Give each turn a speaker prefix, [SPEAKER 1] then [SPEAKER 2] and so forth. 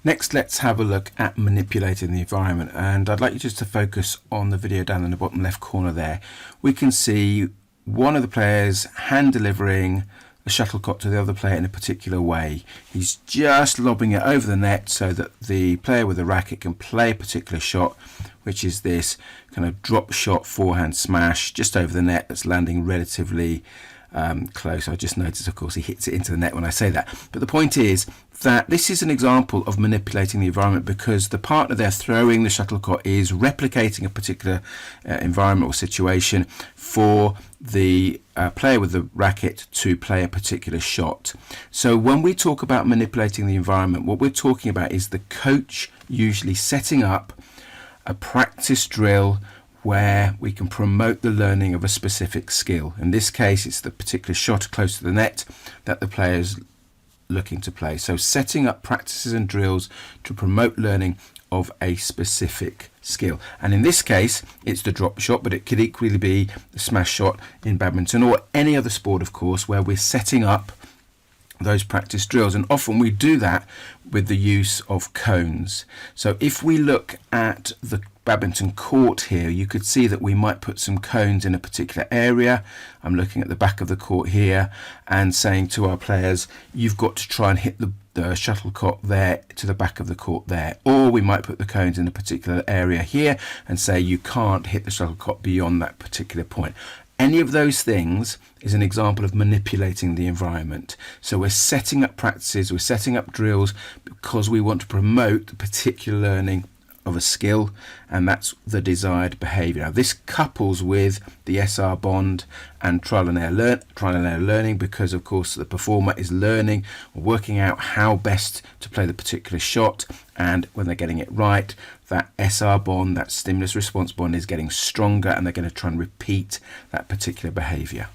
[SPEAKER 1] Next, let's have a look at manipulating the environment, and I'd like you just to focus on the video down in the bottom left corner there. We can see one of the players hand delivering a shuttlecock to the other player in a particular way. He's just lobbing it over the net so that the player with the racket can play a particular shot, which is this kind of drop shot forehand smash just over the net that's landing relatively close. I just noticed, of course, he hits it into the net when I say that. But the point is that this is an example of manipulating the environment, because the partner they're throwing the shuttlecock is replicating a particular environment or situation for the player with the racket to play a particular shot. So when we talk about manipulating the environment, what we're talking about is the coach usually setting up a practice drill where we can promote the learning of a specific skill. In this case, it's the particular shot close to the net that the player is looking to play. So setting up practices and drills to promote learning of a specific skill. And in this case, it's the drop shot, but it could equally be the smash shot in badminton or any other sport, of course, where we're setting up those practice drills. And often we do that with the use of cones. So if we look at the badminton court here, you could see that we might put some cones in a particular area. I'm looking at the back of the court here and saying to our players, you've got to try and hit the shuttlecock there to the back of the court there. Or we might put the cones in a particular area here and say you can't hit the shuttlecock beyond that particular point. Any of those things is an example of manipulating the environment. So we're setting up practices, we're setting up drills because we want to promote the particular learning of a skill, and that's the desired behavior. Now this couples with the SR bond and trial and error learning, because of course the performer is learning or working out how best to play the particular shot, and when they're getting it right, that SR bond, that stimulus response bond, is getting stronger, and they're going to try and repeat that particular behavior.